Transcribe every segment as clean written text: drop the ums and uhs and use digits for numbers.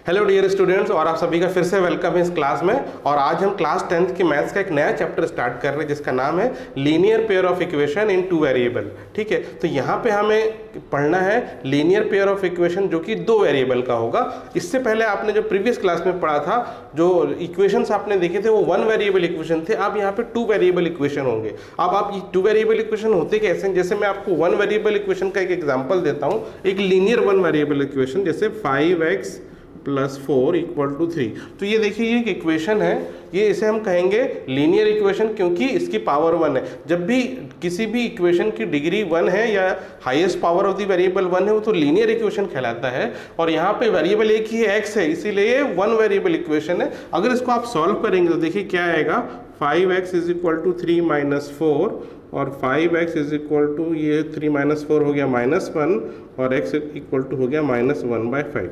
Hello dear students, और आप सभी का फिर से वेलकम है इस क्लास में। और आज हम क्लास 10th की मैथ्स का एक नया चैप्टर स्टार्ट कर रहे हैं जिसका नाम है linear pair of equation in two variable. ठीक है, तो यहाँ पे हमें पढ़ना है लीनियर पेयर ऑफ इक्वेशन जो कि दो वेरिएबल का होगा। इससे पहले आपने जो प्रीवियस क्लास में पढ़ा था, जो इक्वेशंस आपने देखे थे वो वन वेरिएबल इक्वेशन थे। अब यहाँ पे टू वेरिएबल इक्वेशन होंगे। अब आप ये टू वेरिएबल इक्वेशन होते कैसे, जैसे मैं आपको वन वेरिएबल इक्वेशन का एक एग्जाम्पल देता हूँ। एक लीनियर वन वेरिएबल इक्वेशन जैसे 5x + 4 = 3। तो ये देखिए, ये एक इक्वेशन है, ये इसे हम कहेंगे लीनियर इक्वेशन क्योंकि इसकी पावर 1 है। जब भी किसी भी इक्वेशन की डिग्री 1 है या highest power of the variable 1 है, वो तो लीनियर इक्वेशन कहलाता है। और यहाँ पे वेरिएबल एक ही है, x है, इसीलिए ये वन वेरिएबल इक्वेशन है। अगर इसको आप सॉल्व करेंगे तो देखिए क्या आएगा, 5x = 3 - 4 और 5x = ये 3 - 4 हो गया -1 और x = हो गया -1/5।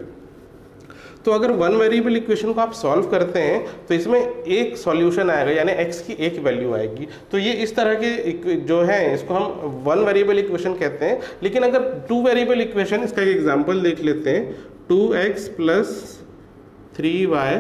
तो अगर वन वेरिएबल इक्वेशन को आप सॉल्व करते हैं तो इसमें एक सॉल्यूशन आएगा, यानी x की एक वैल्यू आएगी। तो ये इस तरह के जो है इसको हम वन वेरिएबल इक्वेशन कहते हैं। लेकिन अगर टू वेरिएबल इक्वेशन, इसका एक एग्जांपल देख लेते हैं। 2x + 3y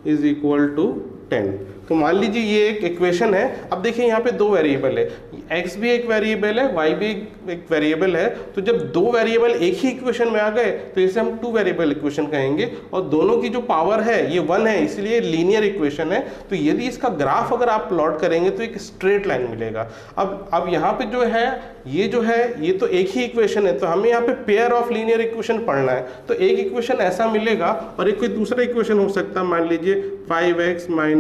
= 10। तो मान लीजिए ये एक इक्वेशन है। अब देखिए यहाँ पे दो वेरिएबल है, x भी एक वेरिएबल है, y भी एक वेरिएबल है। तो जब दो वेरिएबल एक ही इक्वेशन में आ गए तो इसे हम टू वेरिएबल इक्वेशन कहेंगे। और दोनों की जो पावर है ये 1 है, इसलिए लीनियर इक्वेशन है। तो यदि इसका ग्राफ अगर आप प्लॉट करेंगे तो एक स्ट्रेट लाइन मिलेगा। अब यहाँ पे जो है ये तो एक ही इक्वेशन है, तो हमें यहाँ पे पेयर ऑफ लीनियर इक्वेशन पढ़ना है। तो एक इक्वेशन ऐसा मिलेगा और एक कोई दूसरा इक्वेशन हो सकता है, मान लीजिए 5x - y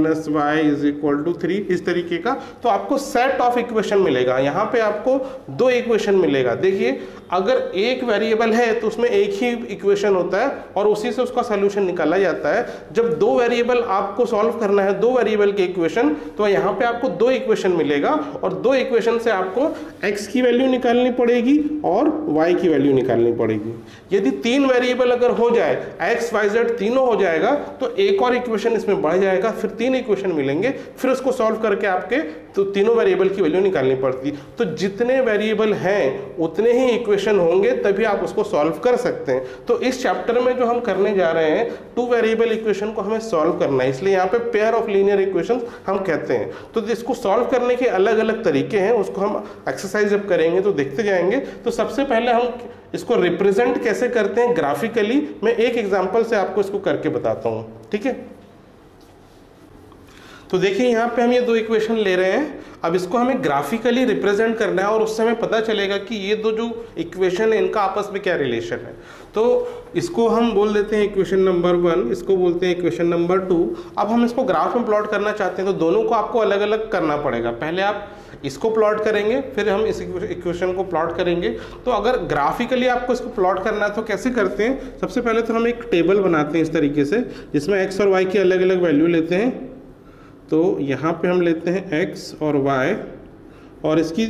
= 3, इस तरीके का। तो आपको सेट ऑफ इक्वेशन मिलेगा। यहाँ पे आपको दो इक्वेशन मिलेगा। देखिए, अगर एक वेरिएबल है तो उसमें एक ही इक्वेशन होता है और उसी से उसका सॉल्यूशन निकाला जाता है। जब दो वेरिएबल आपको सॉल्व करना है, दो वेरिएबल के इक्वेशन, तो यहाँ पे आपको दो इक्वेशन मिलेगा और दो इक्वेशन से आपको x की वैल्यू निकालनी पड़ेगी और y की वैल्यू निकालनी पड़ेगी। यदि तीन वेरिएबल अगर हो जाए, x y z तीनों हो जाएगा, तो एक और इक्वेशन इसमें बढ़ जाएगा, फिर तीन इक्वेशन मिलेंगे, फिर उसको सॉल्व करके आपके तो तीनों वेरिएबल की वैल्यू निकालनी पड़ती। तो जितने वेरिएबल हैं उतने ही इक्वेशन होंगे, तभी आप उसको सॉल्व कर सकते हैं। तो इस चैप्टर में जो हम करने जा रहे हैं, टू वेरिएबल इक्वेशन को हमें सॉल्व करना है, इसलिए यहाँ पे पेयर ऑफ लीनियर इक्वेशन हम कहते हैं। तो इसको सॉल्व करने के अलग अलग तरीके हैं, उसको हम एक्सरसाइज जब करेंगे तो देखते जाएंगे। तो सबसे पहले हम इसको रिप्रेजेंट कैसे करते हैं ग्राफिकली, मैं एक एग्जाम्पल से आपको इसको करके बताता हूँ। ठीक है, तो देखिए यहाँ पे हम ये दो इक्वेशन ले रहे हैं। अब इसको हमें ग्राफिकली रिप्रेजेंट करना है और उससे हमें पता चलेगा कि ये दो जो इक्वेशन है इनका आपस में क्या रिलेशन है। तो इसको हम बोल देते हैं इक्वेशन नंबर 1, इसको बोलते हैं इक्वेशन नंबर 2। अब हम इसको ग्राफ में प्लॉट करना चाहते हैं तो दोनों को आपको अलग अलग करना पड़ेगा। पहले आप इसको प्लॉट करेंगे, फिर हम इस इक्वेशन को प्लॉट करेंगे। तो अगर ग्राफिकली आपको इसको प्लॉट करना है तो कैसे करते हैं, सबसे पहले तो हम एक टेबल बनाते हैं इस तरीके से, जिसमें x और y की अलग अलग वैल्यू लेते हैं। तो यहाँ पे हम लेते हैं x और y और इसकी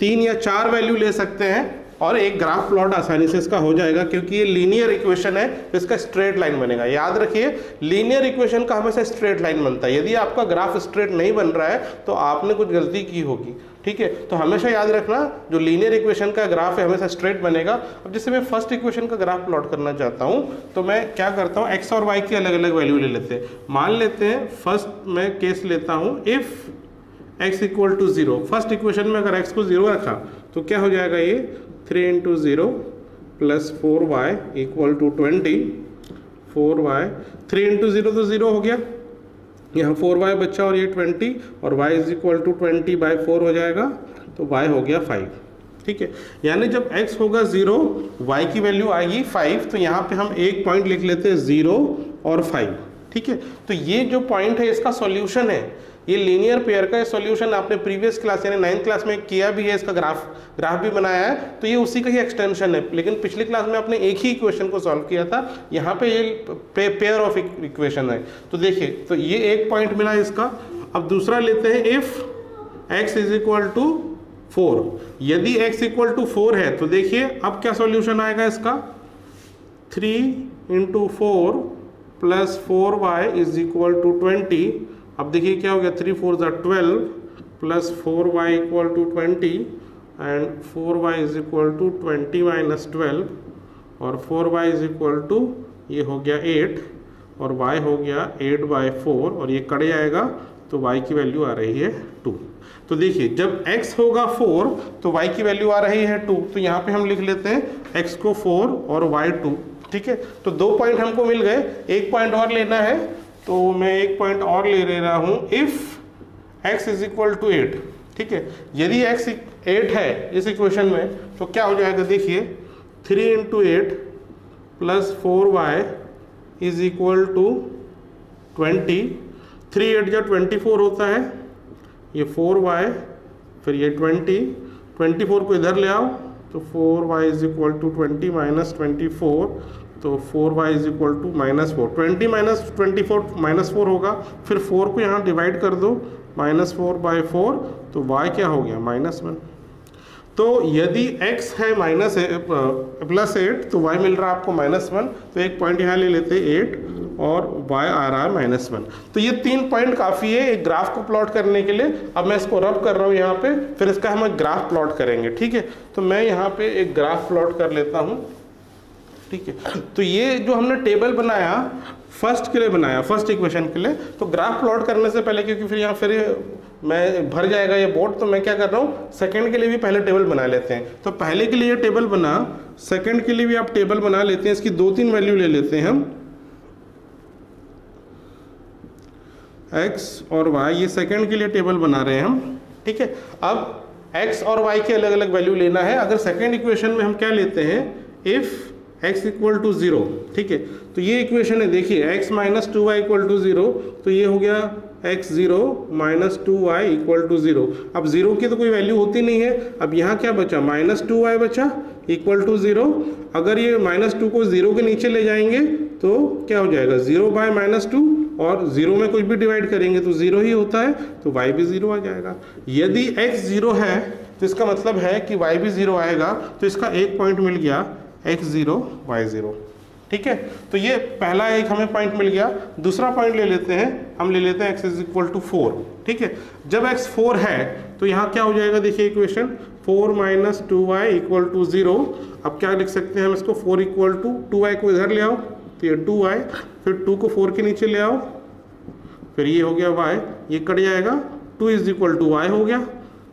3 या 4 वैल्यू ले सकते हैं और एक ग्राफ प्लॉट आसानी से इसका हो जाएगा, क्योंकि ये लीनियर इक्वेशन है तो इसका स्ट्रेट लाइन बनेगा। याद रखिए, लीनियर इक्वेशन का हमेशा स्ट्रेट लाइन बनता है। यदि आपका ग्राफ स्ट्रेट नहीं बन रहा है तो आपने कुछ गलती की होगी। ठीक है, तो हमेशा याद रखना, जो लीनियर इक्वेशन का ग्राफ है हमेशा स्ट्रेट बनेगा। अब जैसे मैं फर्स्ट इक्वेशन का ग्राफ प्लॉट करना चाहता हूँ तो मैं क्या करता हूँ, x और y की अलग अलग वैल्यू ले लेते हैं। मान लेते हैं फर्स्ट मैं केस लेता हूँ, इफ x = 0। फर्स्ट इक्वेशन में अगर x को 0 रखा तो क्या हो जाएगा, ये 3 × 0 + 4y = 20। 4y 3 × 0 तो 0 हो गया, यहाँ 4y बच्चा और ये 20 और y = 20/4 हो जाएगा, तो y हो गया 5। ठीक है, यानी जब x होगा 0, y की वैल्यू आएगी 5। तो यहाँ पे हम एक पॉइंट लिख लेते हैं 0 और 5। ठीक है, तो ये जो पॉइंट है इसका सॉल्यूशन है, ये लीनियर पेयर का सॉल्यूशन आपने प्रीवियस क्लास यानी 9th क्लास में किया भी है, इसका ग्राफ भी बनाया है। तो ये उसी का ही एक्सटेंशन है, लेकिन पिछली क्लास में आपने एक ही इक्वेशन को सॉल्व किया था, यहाँ पे ये पेयर ऑफ इक्वेशन है। तो देखिए, तो ये एक पॉइंट मिला इसका। अब दूसरा लेते हैं, इफ x = 4। यदि x = 4 है तो देखिए अब क्या सॉल्यूशन आएगा इसका, 3 × 4 + 4y = 20। अब देखिए क्या हो गया, 3 × 4 = 12 + 4y = 20 एंड 4y = 20 - 12 और 4y = ये हो गया 8 और y हो गया 8/4 और ये कट जाएगा तो y की वैल्यू आ रही है 2। तो देखिए जब x होगा 4 तो y की वैल्यू आ रही है 2, तो यहाँ पे हम लिख लेते हैं x को 4 और y 2। ठीक है, तो 2 पॉइंट हमको मिल गए, एक पॉइंट और लेना है तो मैं एक पॉइंट और ले रहा हूँ। If x is equal to 8, ठीक है, यदि x 8 है इस इक्वेशन में तो क्या हो जाएगा, देखिए 3 × 8 plus 4y is equal to 20। 3 8 जा 24 होता है, ये 4y फिर ये 24 को इधर ले आओ तो 4y is equal to 20 minus 24, तो 4y is equal to -4। 20 minus 24 -4 होगा, फिर 4 को यहाँ डिवाइड कर दो, -4/4, तो y क्या हो गया -1। तो यदि x है +8 तो y मिल रहा है आपको -1, तो एक पॉइंट यहाँ ले लेते 8 और y आ रहा है -1। तो ये 3 पॉइंट काफ़ी है एक ग्राफ को प्लॉट करने के लिए। अब मैं इसको रब कर रहा हूँ यहाँ पे, फिर इसका हम एक ग्राफ प्लॉट करेंगे। ठीक है, तो मैं यहाँ पे एक ग्राफ प्लॉट कर लेता हूँ। ठीक है, तो ये जो हमने टेबल बनाया फर्स्ट के लिए बनाया, फर्स्ट इक्वेशन के लिए, तो ग्राफ प्लॉट करने से पहले, क्योंकि फिर यहाँ फिर मैं भर जाएगा ये बोर्ड, तो मैं क्या कर रहा हूँ सेकंड के लिए भी पहले टेबल बना लेते हैं। तो पहले के लिए ये टेबल बना, सेकंड के लिए भी आप टेबल बना लेते हैं। इसकी 2-3 वैल्यू ले लेते हैं हम, x और y, ये सेकंड के लिए टेबल बना रहे हैं हम। ठीक है, अब x और y के अलग अलग वैल्यू लेना है। अगर सेकंड इक्वेशन में हम क्या लेते हैं, इफ x इक्वल टू 0, ठीक है, तो ये इक्वेशन है, देखिए x minus 2y equal to 0, तो ये हो गया x0 minus 2y equal to 0। अब 0 की तो कोई वैल्यू होती नहीं है, अब यहाँ क्या बचा, -2y बचा इक्वल टू 0। अगर ये -2 को 0 के नीचे ले जाएंगे तो क्या हो जाएगा, 0/-2, और 0 में कुछ भी डिवाइड करेंगे तो 0 ही होता है, तो y भी 0 आ जाएगा। यदि x 0 है तो इसका मतलब है कि y भी 0 आएगा, तो इसका एक पॉइंट मिल गया x0 y0। ठीक है, तो ये पहला एक हमें पॉइंट मिल गया। दूसरा पॉइंट ले लेते हैं, हम ले लेते हैं x इज इक्वल टू 4। ठीक है, जब x 4 है तो यहाँ क्या हो जाएगा, देखिए equation 4 minus 2y equal to 0। अब क्या लिख सकते हैं हम इसको, 4 इक्वल टू 2y को इधर ले आओ तो ये 2y, फिर 2 को 4 के नीचे ले आओ, फिर ये हो गया y, ये कट जाएगा, 2 इज इक्वल टू y हो गया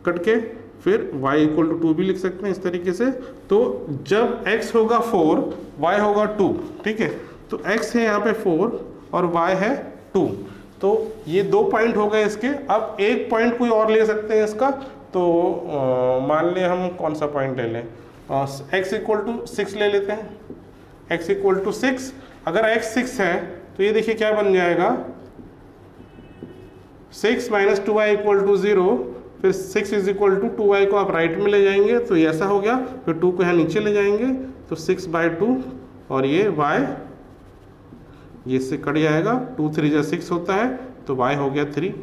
कट के, फिर y इक्वल टू 2 भी लिख सकते हैं इस तरीके से। तो जब x होगा 4, y होगा 2। ठीक है, तो x है यहाँ पे 4 और y है 2, तो ये 2 पॉइंट हो गए इसके। अब एक पॉइंट कोई और ले सकते हैं इसका, तो मान लें हम कौन सा पॉइंट ले लें, x इक्वल टू 6 ले लेते हैं, x इक्वल टू 6। अगर x 6 है तो ये देखिए क्या बन जाएगा, 6 माइनस 2y इक्वल टू 0, फिर 6 इज इक्वल टू 2y को आप राइट में ले जाएंगे तो ये ऐसा हो गया, फिर 2 को यहाँ नीचे ले जाएंगे तो 6/2, और ये y ये से कट जाएगा, 2 3 जा 6 होता है, तो y हो गया 3।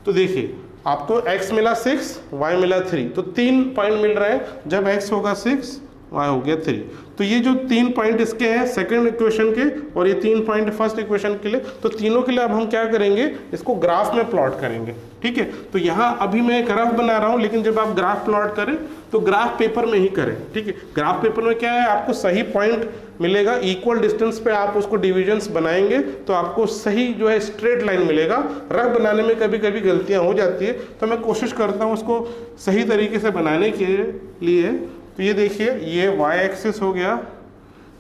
तो देखिए आपको x मिला 6, y मिला 3, तो 3 पॉइंट मिल रहे हैं। जब x होगा 6, y हो गया 3। तो ये जो 3 पॉइंट इसके हैं सेकंड इक्वेशन के, और ये 3 पॉइंट फर्स्ट इक्वेशन के लिए, तो तीनों के लिए अब हम क्या करेंगे, इसको ग्राफ में प्लॉट करेंगे। ठीक है, तो यहाँ अभी मैं एक रफ बना रहा हूँ, लेकिन जब आप ग्राफ प्लॉट करें तो ग्राफ पेपर में ही करें। ठीक है, ग्राफ पेपर में क्या है, आपको सही पॉइंट मिलेगा, इक्वल डिस्टेंस पे आप उसको डिविजन्स बनाएंगे तो आपको सही जो है स्ट्रेट लाइन मिलेगा। रफ बनाने में कभी कभी गलतियाँ हो जाती है, तो मैं कोशिश करता हूँ उसको सही तरीके से बनाने के लिए। तो ये देखिए, ये y एक्सिस हो गया,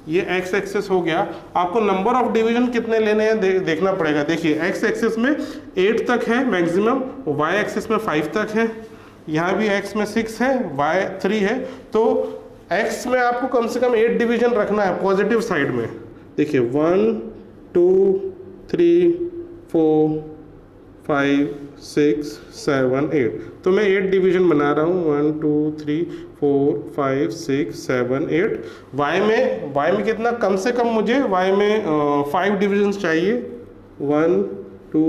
ये x एक्सिस हो गया। आपको नंबर ऑफ डिवीजन कितने लेने हैं देखना पड़ेगा। देखिए x एक्सिस में 8 तक है मैक्सिमम, y एक्सिस में 5 तक है, यहाँ भी x में 6 है, y 3 है, तो x में आपको कम से कम 8 डिवीजन रखना है पॉजिटिव साइड में। देखिए 1 2 3 4 5 6 7 8, तो मैं 8 डिवीजन बना रहा हूँ, 1 2 3 4 5 6 7 8। y में कितना, कम से कम मुझे y में 5 डिविजन्स चाहिए, 1 2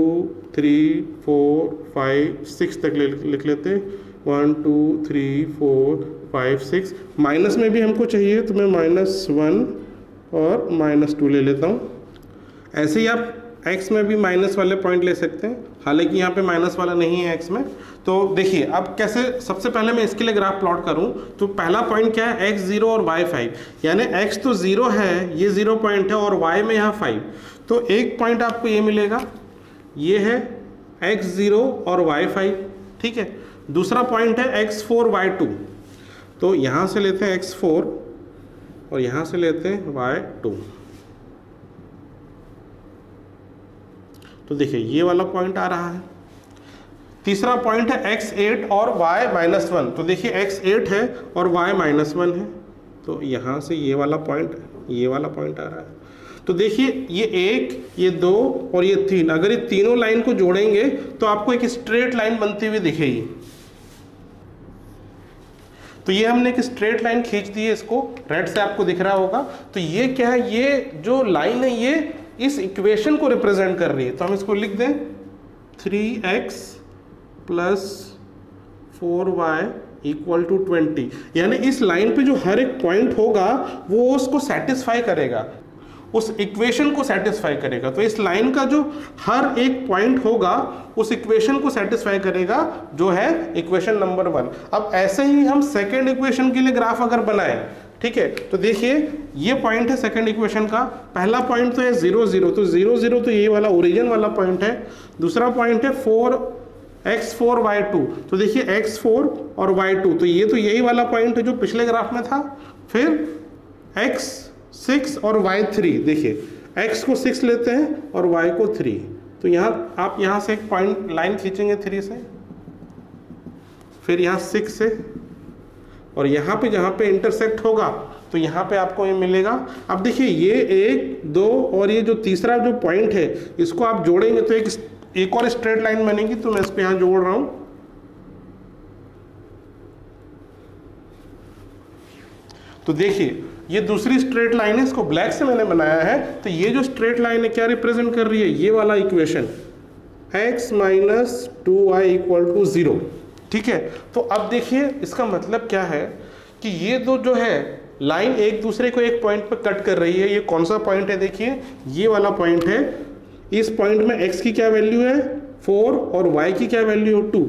3 4 5 6 तक लिख लेते हैं, 1 2 3 4 5 6। माइनस में भी हमको चाहिए तो मैं -1 और -2 ले लेता हूँ। ऐसे ही आप x में भी माइनस वाले पॉइंट ले सकते हैं, हालांकि यहाँ पे माइनस वाला नहीं है x में। तो देखिए अब कैसे, सबसे पहले मैं इसके लिए ग्राफ प्लॉट करूँ तो पहला पॉइंट क्या है, x0 और y5, यानी x तो 0 है, ये 0 पॉइंट है, और y में यहाँ 5, तो एक पॉइंट आपको ये मिलेगा, ये है x0 और y5, ठीक है। दूसरा पॉइंट है x4 y2, तो यहाँ से लेते हैं x4 और यहाँ से लेते हैं y2। तो देखिए ये वाला पॉइंट आ रहा है। तीसरा पॉइंट है x8 और y-1, तो देखिए x8 है और y-1 है, तो यहाँ से ये वाला पॉइंट आ रहा है। तो देखिए ये 1, ये 2 और ये 3, अगर ये तीनों लाइन को जोड़ेंगे तो आपको एक स्ट्रेट लाइन बनती हुई दिखेगी। तो ये हमने एक स्ट्रेट लाइन खींच दी है, इसको रेड से आपको दिख रहा होगा। तो ये क्या है, ये जो लाइन है ये इस इक्वेशन को रिप्रेजेंट कर रही है, तो हम इसको लिख दें 3x + 4y = 20, यानी इस लाइन पे जो हर एक पॉइंट होगा वो उसको सेटिस्फाई करेगा, उस इक्वेशन को सेटिस्फाई करेगा। तो इस लाइन का जो हर एक पॉइंट होगा उस इक्वेशन को सेटिस्फाई करेगा, जो है इक्वेशन नंबर 1। अब ऐसे ही हम सेकेंड इक्वेशन के लिए ग्राफ अगर बनाएं, ठीक है, तो देखिए ये पॉइंट है सेकेंड इक्वेशन का। पहला पॉइंट तो है 0 0, तो 0 0 तो ये वाला ओरिजिन वाला पॉइंट है। दूसरा पॉइंट है x4 y2, तो देखिए x4 और y2, तो ये तो यही वाला पॉइंट है जो पिछले ग्राफ में था। फिर x6 और y3, देखिए x को 6 लेते हैं और y को 3, तो यहाँ आप यहाँ से एक पॉइंट लाइन खींचेंगे 3 से, फिर यहाँ 6 से, और यहाँ पे जहाँ पे इंटरसेक्ट होगा तो यहाँ पे आपको ये मिलेगा। अब देखिए ये 1 2 और ये जो तीसरा जो पॉइंट है इसको आप जोड़ेंगे तो एक और स्ट्रेट लाइन बनेगी, तो मैं इसको यहाँ जोड़ रहा हूँ। तो देखिए ये दूसरी स्ट्रेट लाइन है, इसको ब्लैक से मैंने बनाया है। तो ये जो स्ट्रेट लाइन है क्या रिप्रेजेंट कर रही है, ये वाला इक्वेशन x - 2y = 0, ठीक है। तो अब देखिए इसका मतलब क्या है कि ये दो जो है लाइन एक दूसरे को एक पॉइंट पर कट कर रही है। ये कौन सा पॉइंट है, देखिए ये वाला पॉइंट है। इस पॉइंट में x की क्या वैल्यू है 4 और y की क्या वैल्यू है 2।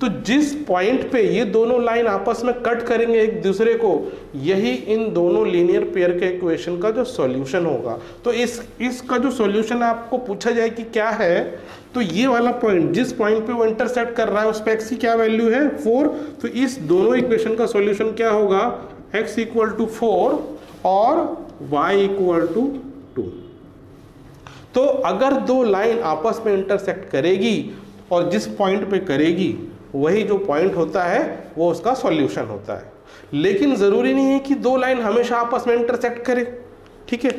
तो जिस पॉइंट पे ये दोनों लाइन आपस में कट करेंगे एक दूसरे को, यही इन दोनों लीनियर पेयर के इक्वेशन का जो सॉल्यूशन होगा। तो इसका जो सॉल्यूशन आपको पूछा जाए कि क्या है, तो ये वाला पॉइंट जिस पॉइंट पे वो इंटरसेक्ट कर रहा है उस पे x की क्या वैल्यू है 4, तो इस दोनों इक्वेशन का सॉल्यूशन क्या होगा, x = 4 और y = 2। तो अगर दो लाइन आपस में इंटरसेक्ट करेगी और जिस पॉइंट पे करेगी वही जो पॉइंट होता है वो उसका सॉल्यूशन होता है। लेकिन ज़रूरी नहीं है कि दो लाइन हमेशा आपस में इंटरसेक्ट करे, ठीक है,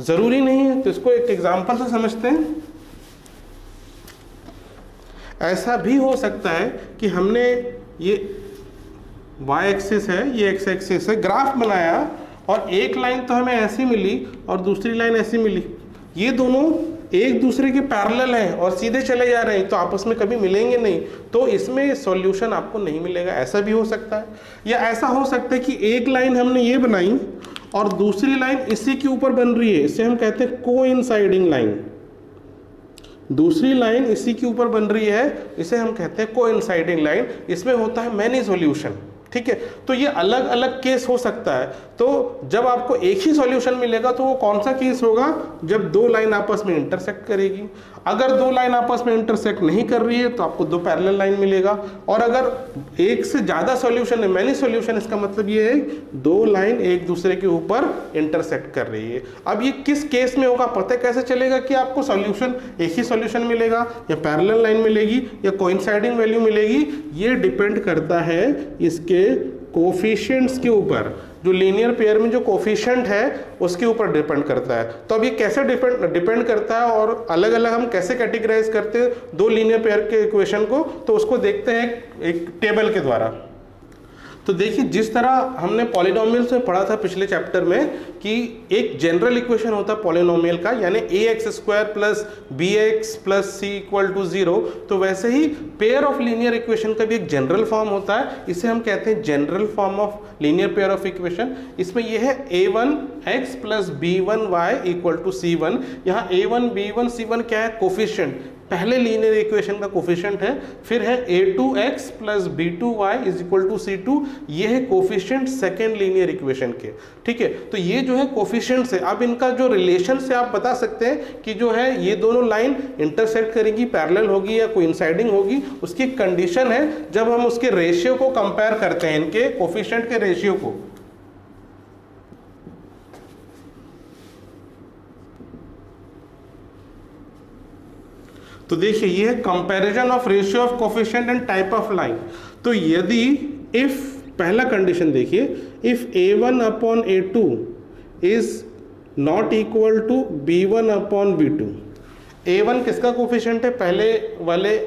ज़रूरी नहीं है। तो इसको एक एग्जांपल से समझते हैं। ऐसा भी हो सकता है कि हमने ये y एक्सिस है, ये x एक्सिस है, ग्राफ बनाया और एक लाइन तो हमें ऐसी मिली और दूसरी लाइन ऐसी मिली। ये दोनों एक दूसरे के पैरेलल हैं और सीधे चले जा रहे हैं, तो आपस में कभी मिलेंगे नहीं, तो इसमें सॉल्यूशन आपको नहीं मिलेगा। ऐसा भी हो सकता है, या ऐसा हो सकता है कि एक लाइन हमने ये बनाई और दूसरी लाइन इसी के ऊपर बन रही है, इसे हम कहते हैं कोइंसाइडिंग लाइन। दूसरी लाइन इसी के ऊपर बन रही है, इसे हम कहते हैं कोइंसाइडिंग लाइन। इसमें होता है मैनी सॉल्यूशन, ठीक है। तो ये अलग अलग केस हो सकता है। तो जब आपको एक ही सॉल्यूशन मिलेगा तो वो कौन सा केस होगा, जब दो लाइन आपस में इंटरसेक्ट करेगी। अगर दो लाइन आपस में इंटरसेक्ट नहीं कर रही है तो आपको दो पैरेलल लाइन मिलेगा। और अगर एक से ज़्यादा सॉल्यूशन है, मैनी सॉल्यूशन, इसका मतलब ये है दो लाइन एक दूसरे के ऊपर इंटरसेक्ट कर रही है। अब ये किस केस में होगा, पता कैसे चलेगा कि आपको सॉल्यूशन एक ही सॉल्यूशन मिलेगा या पैरेलल लाइन मिलेगी या कोइंसाइडिंग वैल्यू मिलेगी? ये डिपेंड करता है इसके कोफिशिएंट्स के ऊपर। जो लीनियर पेयर में जो कोफिशिएंट है उसके ऊपर डिपेंड करता है। तो अब ये कैसे डिपेंड करता है और अलग अलग हम कैसे कैटेगराइज करते हैं दो लीनियर पेयर के इक्वेशन को, तो उसको देखते हैं एक टेबल के द्वारा। तो देखिए जिस तरह हमने पॉलिनोमियल्स में पढ़ा था पिछले चैप्टर में कि एक जनरल इक्वेशन होता है पॉलिनोमियल का, यानी ax² plus bx plus c equal to 0, तो वैसे ही पेयर ऑफ लीनियर इक्वेशन का भी एक जनरल फॉर्म होता है, इसे हम कहते हैं general form of linear pair of equation. इसमें यह है a1x plus b1y equal to c1। यहाँ a1 b1 c1 क्या है? कोफिशिएंट, पहले लीनियर इक्वेशन का कोफिशिएंट है। फिर है a2x plus b2y is equal to c2, ये है कोफिशिएंट सेकेंड लीनियर इक्वेशन के। ठीक है, तो ये जो है कोफिशिएंट्स है। अब इनका जो रिलेशन से आप बता सकते हैं कि जो है ये दोनों लाइन इंटरसेक्ट करेंगी, पैरेलल होगी या कोइंसाइडिंग होगी, उसकी कंडीशन है जब हम उसके रेशियो को कंपेयर करते हैं, इनके कोफिशिएंट के रेशियो को। तो देखिए ये है comparison of ratio of coefficient and type of line. तो यदि इफ पहला कंडीशन देखिए, if a1 upon a2 is not equal to b1 upon b2। a1 किसका कोफिशिएंट है? पहले वाले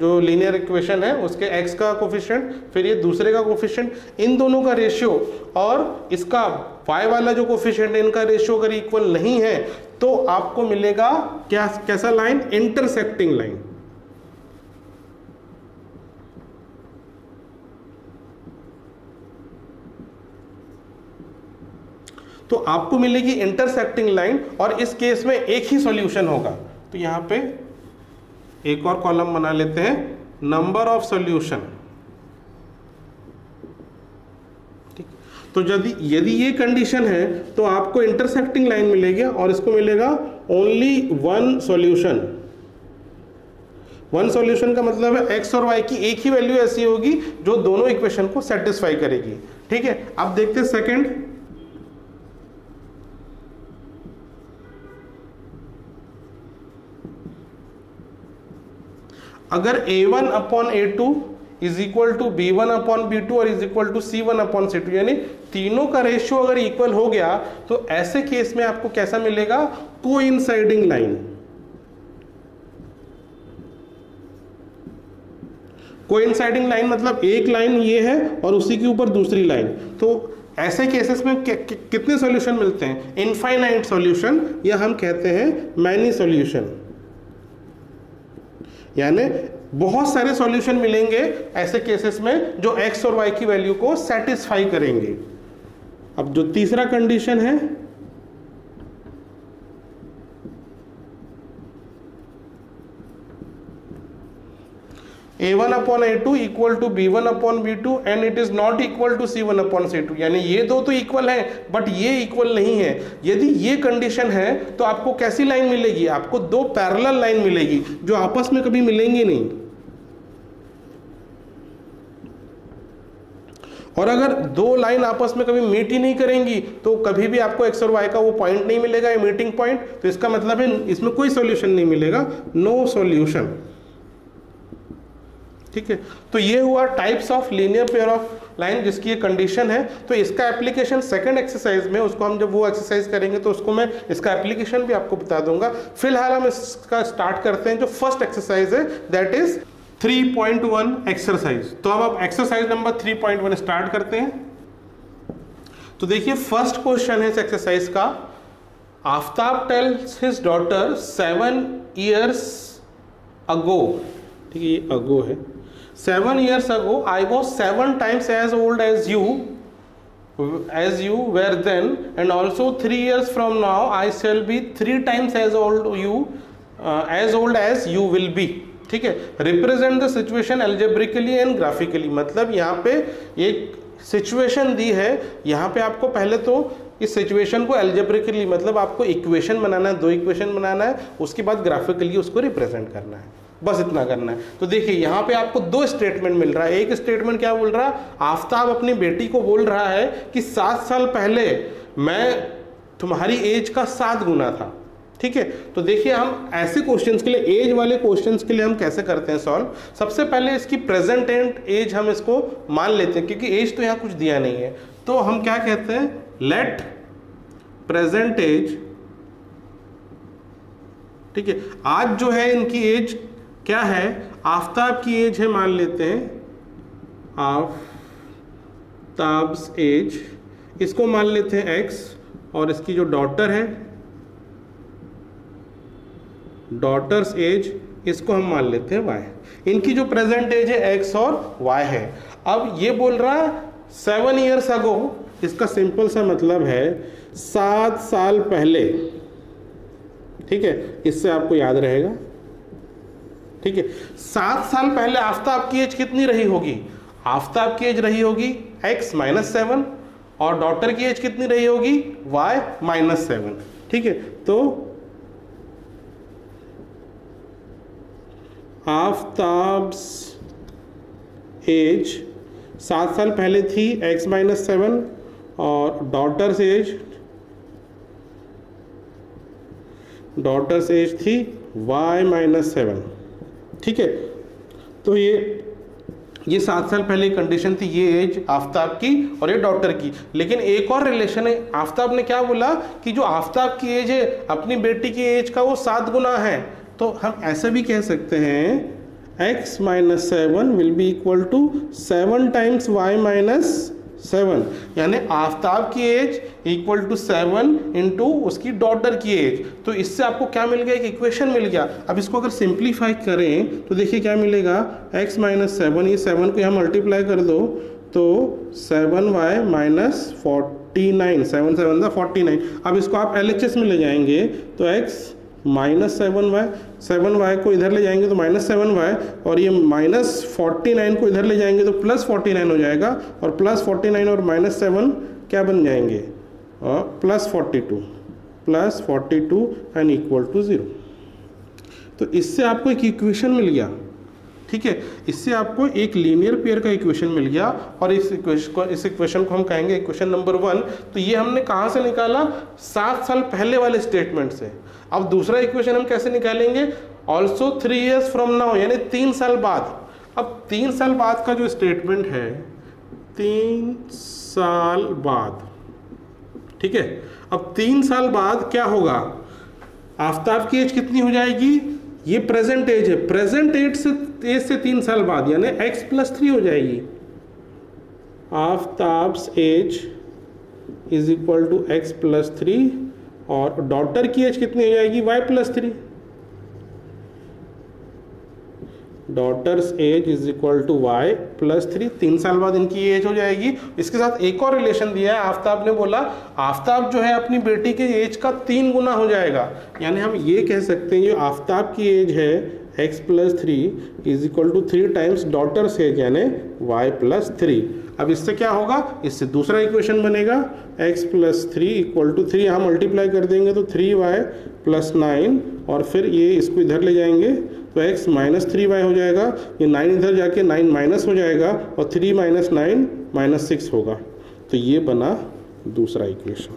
जो लीनियर इक्वेशन है उसके x का कोफिशिएंट, फिर ये दूसरे का कोफिशिएंट, इन दोनों का रेशियो और इसका y वाला जो कोफिशिएंट है, इनका रेशियो अगर इक्वल नहीं है तो आपको मिलेगा क्या, कैसा लाइन? Intersecting line. तो आपको मिलेगी इंटरसेक्टिंग लाइन और इस केस में एक ही सॉल्यूशन होगा। तो यहां पे एक और कॉलम बना लेते हैं, नंबर ऑफ सॉल्यूशन। ठीक, तो यदि ये कंडीशन है तो आपको इंटरसेक्टिंग लाइन मिलेगी और इसको मिलेगा only one solution. One solution का मतलब है x और y की एक ही वैल्यू ऐसी होगी जो दोनों इक्वेशन को सेटिस्फाई करेगी। ठीक है, अब देखते हैं सेकंड। अगर a1 upon a2 is equal to b1 upon b2 और is equal to c1 upon c2, यानी तीनों का रेशियो अगर इक्वल हो गया तो ऐसे केस में आपको कैसा मिलेगा? Coinciding line. कोइंसाइडिंग लाइन मतलब एक लाइन ये है और उसी के ऊपर दूसरी लाइन। तो ऐसे केसेस में कितने सॉल्यूशन मिलते हैं? इनफाइनाइट सॉल्यूशन, या हम कहते हैं मैनी सॉल्यूशन, यानी बहुत सारे सॉल्यूशन मिलेंगे ऐसे केसेस में जो x और y की वैल्यू को सेटिस्फाई करेंगे। अब जो तीसरा कंडीशन है, a1 upon a2 equal to b1 upon b2 and it is not equal to c1 upon c2, यानी ये दो तो इक्वल है बट ये इक्वल नहीं है। यदि ये कंडीशन है तो आपको कैसी लाइन मिलेगी? आपको दो पैरेलल लाइन मिलेगी जो आपस में कभी मिलेंगी नहीं। और अगर दो लाइन आपस में कभी मीट ही नहीं करेंगी तो कभी भी आपको x और y का वो पॉइंट नहीं मिलेगा, ये मीटिंग पॉइंट। तो इसका मतलब है इसमें कोई सॉल्यूशन नहीं मिलेगा, नो सॉल्यूशन। ठीक है, तो ये हुआ types of linear pair of line जिसकी ये कंडीशन है। तो इसका एप्लीकेशन सेकंड एक्सरसाइज में, उसको हम जब वो एक्सरसाइज करेंगे तो उसको मैं इसका एप्लीकेशन भी आपको बता दूंगा। फिलहाल हम इसका स्टार्ट करते हैं। जो फर्स्ट एक्सरसाइज है दैट इज 3.1 एक्सरसाइज। तो अब आप एक्सरसाइज नंबर 3.1 स्टार्ट करते हैं। तो देखिए फर्स्ट क्वेश्चन है इस एक्सरसाइज का, Aftab tales his daughter 7 years ago, ठीक है ये अगो है, 7 years ago I was 7 times as old as you were then, and also 3 years from now I shall be 3 times as old as you will be। ठीक है, represent the situation algebraically and graphically. मतलब यहाँ पे एक situation दी है, यहाँ पे आपको पहले तो इस सिचुएशन को एल्जेब्रिकली मतलब आपको इक्वेशन बनाना है, 2 इक्वेशन बनाना है, उसके बाद ग्राफिकली उसको रिप्रेजेंट करना है, बस इतना करना है। तो देखिए यहाँ पे आपको 2 स्टेटमेंट मिल रहा है। एक स्टेटमेंट क्या बोल रहा है? आफ्ताब अपनी बेटी को बोल रहा है कि 7 साल पहले मैं तुम्हारी एज का 7 गुना था। ठीक है, तो देखिए हम ऐसे क्वेश्चंस के लिए, एज वाले क्वेश्चंस के लिए हम कैसे करते हैं सॉल्व। सबसे पहले इसकी प्रेजेंट एंड एज हम इसको मान लेते हैं, क्योंकि एज तो यहाँ कुछ दिया नहीं है। तो हम क्या कहते हैं? लेट प्रेजेंट एज, ठीक है, आज जो है इनकी एज क्या है? आफ्ताब की एज है, मान लेते हैं आफ्ताब्स एज, इसको मान लेते हैं x, और इसकी जो डॉटर है, डॉटर्स एज, इसको हम मान लेते हैं y। इनकी जो प्रेजेंट एज है x और y है। अब ये बोल रहा है 7 years अगो, इसका सिंपल सा मतलब है 7 साल पहले, ठीक है, इससे आपको याद रहेगा, ठीक है। 7 साल पहले आफ्ताब की एज कितनी रही होगी? आफ्ताब की एज रही होगी x - 7 और डॉटर की एज कितनी रही होगी? y - 7, ठीक है। तो आफ्ताब्स एज 7 साल पहले थी x - 7 और डॉटर्स एज थी y - 7, ठीक है। तो ये 7 साल पहले कंडीशन थी, ये एज आफ्ताब की और ये डॉटर की। लेकिन एक और रिलेशन है, आफ्ताब ने क्या बोला कि जो आफ्ताब की एज है अपनी बेटी की एज का वो 7 गुना है। तो हम ऐसे भी कह सकते हैं x - 7 will be equal to 7 times y - 7, यानी आफ्ताब की एज इक्वल टू 7 इंटू उसकी डॉटर की एज। तो इससे आपको क्या मिल गया? एक इक्वेशन मिल गया। अब इसको अगर सिंप्लीफाई करें तो देखिए क्या मिलेगा, x - 7, ये 7 को यहाँ मल्टीप्लाई कर दो तो 7y - 49, 7 7 49। अब इसको आप LHS में ले जाएंगे तो x - 7y, 7y को इधर ले जाएंगे तो -7y, और ये -49 को इधर ले जाएंगे तो +49 हो जाएगा, और +49 और -7 क्या बन जाएंगे? +42 एंड इक्वल टू 0। तो इससे आपको एक इक्वेशन मिल गया, ठीक है। इससे आपको एक लीनियर पेयर का इक्वेशन मिल गया, और इस इक्वेशन को हम कहेंगे इक्वेशन नंबर 1। तो ये हमने कहाँ से निकाला? 7 साल पहले वाले स्टेटमेंट से। अब दूसरा इक्वेशन हम कैसे निकालेंगे? ऑल्सो 3 years फ्रॉम नाउ, यानी 3 साल बाद। अब 3 साल बाद का जो स्टेटमेंट है, 3 साल बाद, ठीक है। अब 3 साल बाद क्या होगा? आफ्ताब की एज कितनी हो जाएगी? ये प्रेजेंट एज है, प्रेजेंट एज से 3 साल बाद यानी x + 3 हो जाएगी। Aftab's age is equal to x + 3, और डॉटर की एज कितनी हो जाएगी? y + 3। Daughter's age is equal to y + 3, 3 साल बाद इनकी एज हो जाएगी। इसके साथ एक और रिलेशन दिया है, आफ्ताब ने बोला आफ्ताब जो है अपनी बेटी के एज का 3 गुना हो जाएगा। यानी हम ये कह सकते हैं जो आफ्ताब की एज है x + 3 is equal to 3 times daughter's age यानी y + 3। अब इससे क्या होगा? इससे दूसरा इक्वेशन बनेगा x + 3 इक्वल टू 3, यहाँ मल्टीप्लाई कर देंगे तो 3y + 9, और फिर ये इसको इधर ले जाएंगे तो x - 3y हो जाएगा, ये 9 इधर जाके 9 माइनस हो जाएगा, और 3 - 9 - 6 होगा। तो ये बना दूसरा इक्वेशन,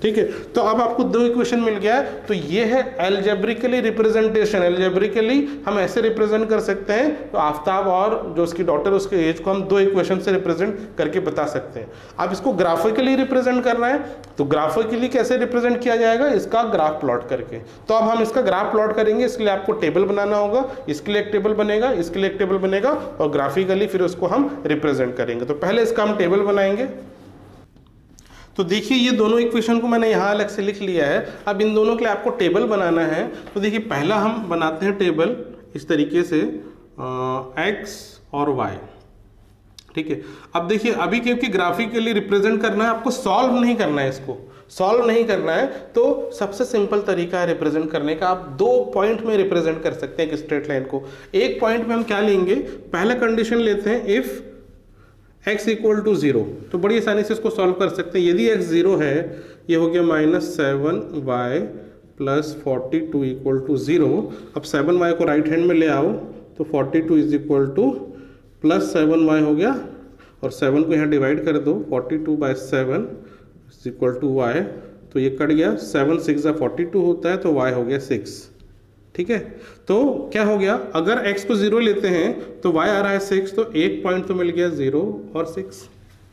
ठीक है। तो अब आपको 2 इक्वेशन मिल गया है। तो ये है एल्जेब्रिकली रिप्रेजेंटेशन। एल्जेब्रिकली हम ऐसे रिप्रेजेंट कर सकते हैं, तो आफ्ताब और जो उसकी डॉटर उसके एज को हम 2 इक्वेशन से रिप्रेजेंट करके बता सकते हैं। अब इसको ग्राफिकली रिप्रेजेंट करना है, तो ग्राफिकली कैसे रिप्रेजेंट किया जाएगा? इसका ग्राफ प्लॉट करके। तो अब हम इसका ग्राफ प्लॉट करेंगे, इसके लिए आपको टेबल बनाना होगा, इसके लिए एक टेबल बनेगा, इसके लिए एक टेबल बनेगा, और ग्राफिकली फिर उसको हम रिप्रेजेंट करेंगे। तो पहले इसका हम टेबल बनाएंगे। तो देखिए ये दोनों इक्वेशन को मैंने यहाँ अलग से लिख लिया है। अब इन दोनों के लिए आपको टेबल बनाना है। तो देखिए पहला हम बनाते हैं टेबल इस तरीके से, x और y, ठीक है। अब देखिए अभी क्योंकि ग्राफिकली रिप्रेजेंट करना है, आपको सॉल्व नहीं करना है, इसको सॉल्व नहीं करना है, तो सबसे सिंपल तरीका है रिप्रेजेंट करने का। आप 2 पॉइंट में रिप्रेजेंट कर सकते हैं एक स्ट्रेट लाइन को। एक पॉइंट में हम क्या लेंगे? पहला कंडीशन लेते हैं इफ x इक्वल टू 0, तो बड़ी आसानी से इसको सॉल्व कर सकते हैं। यदि x 0 है, ये हो गया -7y + 42 इक्वल टू 0। अब 7y को राइट हैंड में ले आओ तो 42 इज इक्वल टू +7y हो गया, और 7 को यहाँ डिवाइड कर दो, 42/7 इज इक्वल टू y। तो ये कट गया, 7 6 42 होता है, तो y हो गया 6, ठीक है। तो क्या हो गया? अगर x को 0 लेते हैं तो y आ रहा है 6, तो एक पॉइंट तो मिल गया 0 और 6,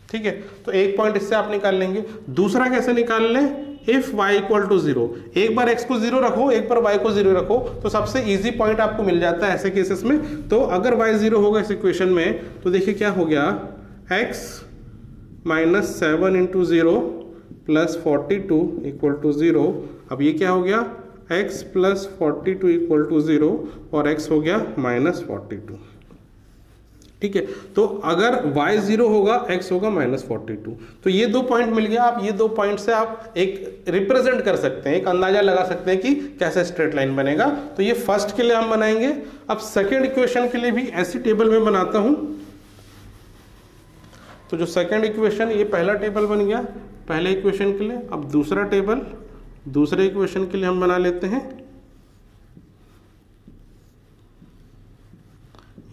ठीक है। तो एक पॉइंट इससे आप निकाल लेंगे। दूसरा कैसे निकाल लें? इफ y इक्वल टू 0, एक बार x को 0 रखो, एक बार y को 0 रखो, तो सबसे इजी पॉइंट आपको मिल जाता है ऐसे केसेस में। तो अगर y 0 होगा इस इक्वेशन में, तो देखिए क्या हो गया, x -7 into 0 plus 42 equal to 0। अब ये क्या हो गया, x प्लस 42 इक्वल टू 0 और x हो गया -42। ठीक है, तो अगर y 0 होगा x होगा -42। तो ये 2 पॉइंट मिल गया। आप ये 2 पॉइंट से आप एक रिप्रेजेंट कर सकते हैं, एक अंदाजा लगा सकते हैं कि कैसे स्ट्रेट लाइन बनेगा। तो ये फर्स्ट के लिए हम बनाएंगे। अब सेकेंड इक्वेशन के लिए भी ऐसी टेबल में बनाता हूं। तो जो सेकेंड इक्वेशन, ये पहला टेबल बन गया पहले इक्वेशन के लिए। अब दूसरा टेबल दूसरे इक्वेशन के लिए हम बना लेते हैं।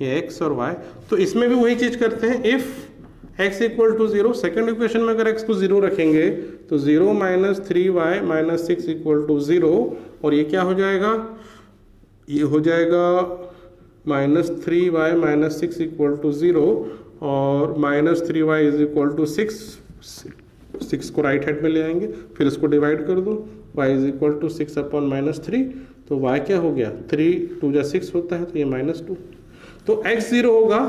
ये x और y, तो इसमें भी वही चीज करते हैं। If x equal to 0, second equation में अगर x को 0 रखेंगे तो 0 - 3y - 6 इक्वल टू 0। और ये क्या हो जाएगा, ये हो जाएगा -3y - 6 इक्वल टू 0 और -3y इज इक्वल टू 6 को राइट हैंड में ले आएंगे, फिर इसको डिवाइड कर दो, y is equal to 6 upon -3। तो y क्या हो गया, 3 2 जा 6 होता है, तो ये -2। तो x 0 होगा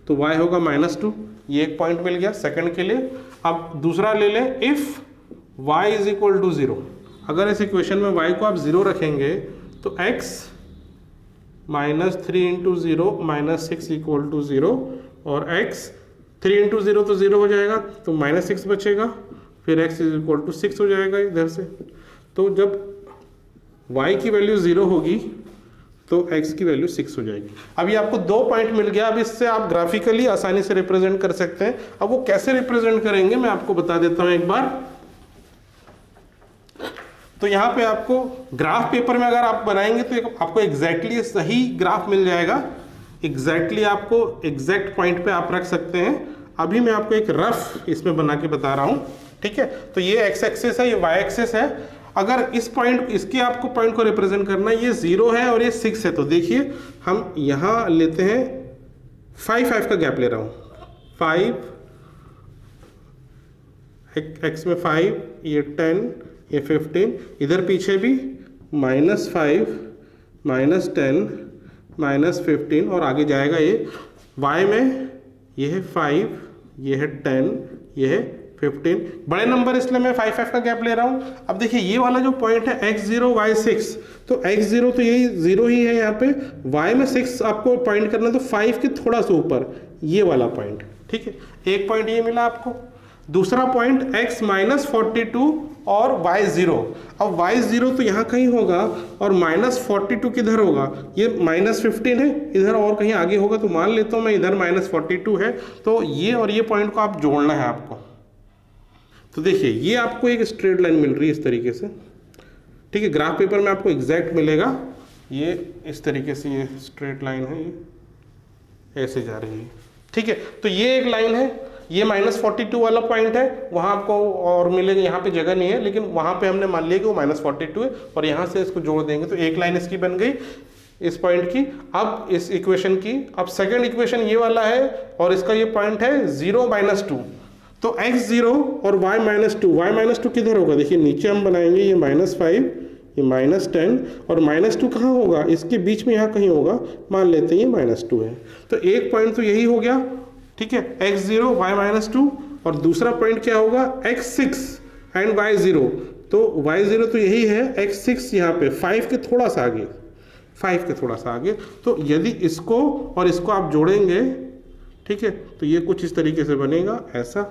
तो y होगा -2। ये एक पॉइंट मिल गया सेकंड के लिए। अब दूसरा ले लें, if y is equal to 0। अगर इस इक्वेशन में y को आप 0 रखेंगे तो x -3 इंटू 0 -6 इक्वल टू 0 और x 3 इंटू 0 तो 0 हो जाएगा, तो -6 बचेगा, फिर x इज इक्वल टू 6 हो जाएगा इधर से। तो जब y की वैल्यू 0 होगी तो x की वैल्यू 6 हो जाएगी। अब ये आपको 2 पॉइंट मिल गया। अब इससे आप ग्राफिकली आसानी से रिप्रेजेंट कर सकते हैं। अब वो कैसे रिप्रेजेंट करेंगे मैं आपको बता देता हूं एक बार। तो यहाँ पे आपको ग्राफ पेपर में अगर आप बनाएंगे तो आपको एग्जैक्टली सही ग्राफ मिल जाएगा। एग्जैक्टली आपको एग्जैक्ट पॉइंट पे आप रख सकते हैं। अभी मैं आपको एक रफ इसमें बना के बता रहा हूँ, ठीक है। तो ये एक्स एक्सिस है, ये वाई एक्सिस है। अगर इस पॉइंट, इसके आपको पॉइंट को रिप्रेजेंट करना है, ये 0 है और ये 6 है, तो देखिए हम यहाँ लेते हैं 5 का गैप ले रहा हूँ। 5 x में 5, ये 10, ये 15, इधर पीछे भी -5 -10 -15 और आगे जाएगा ये y में, ये है 5, ये है 10, ये है 15। बड़े नंबर इसलिए मैं 5 का गैप ले रहा हूं। अब देखिए ये वाला जो पॉइंट है x0 y6, तो x0 तो यही 0 ही है यहाँ पे, y में 6 आपको पॉइंट करना है, तो 5 के थोड़ा सा ऊपर ये वाला पॉइंट, ठीक है। एक पॉइंट ये मिला आपको। दूसरा पॉइंट x -42 और y0। अब y0 तो यहाँ कहीं होगा और -42 किधर होगा, ये -15 है, इधर और कहीं आगे होगा, तो मान लेता हूँ मैं इधर -42 है। तो ये और ये पॉइंट को आप जोड़ना है आपको। तो देखिए ये आपको एक स्ट्रेट लाइन मिल रही है इस तरीके से, ठीक है। ग्राफ पेपर में आपको एग्जैक्ट मिलेगा, ये इस तरीके से ये स्ट्रेट लाइन है, ये ऐसे जा रही है, ठीक है। तो ये एक लाइन है, ये -42 वाला पॉइंट है, वहाँ आपको और मिलेगा, यहाँ पे जगह नहीं है, लेकिन वहाँ पे हमने मान लिया कि वो -42 है और यहाँ से इसको जोड़ देंगे तो एक लाइन इसकी बन गई इस पॉइंट की। अब इस इक्वेशन की, अब सेकेंड इक्वेशन ये वाला है और इसका ये पॉइंट है 0 -2। तो x0 और y -2 किधर होगा, देखिए नीचे हम बनाएंगे, ये -5, ये -10 और -2 कहाँ होगा, इसके बीच में यहाँ कहीं होगा, मान लेते हैं ये -2 है। तो एक पॉइंट तो यही हो गया, ठीक है, x0 y -2, और दूसरा पॉइंट क्या होगा x6 एंड y0। तो y0 तो यही है, x6 यहाँ पे 5 के थोड़ा सा आगे, 5 के थोड़ा सा आगे। तो यदि इसको और इसको आप जोड़ेंगे, ठीक है, तो ये कुछ इस तरीके से बनेगा, ऐसा,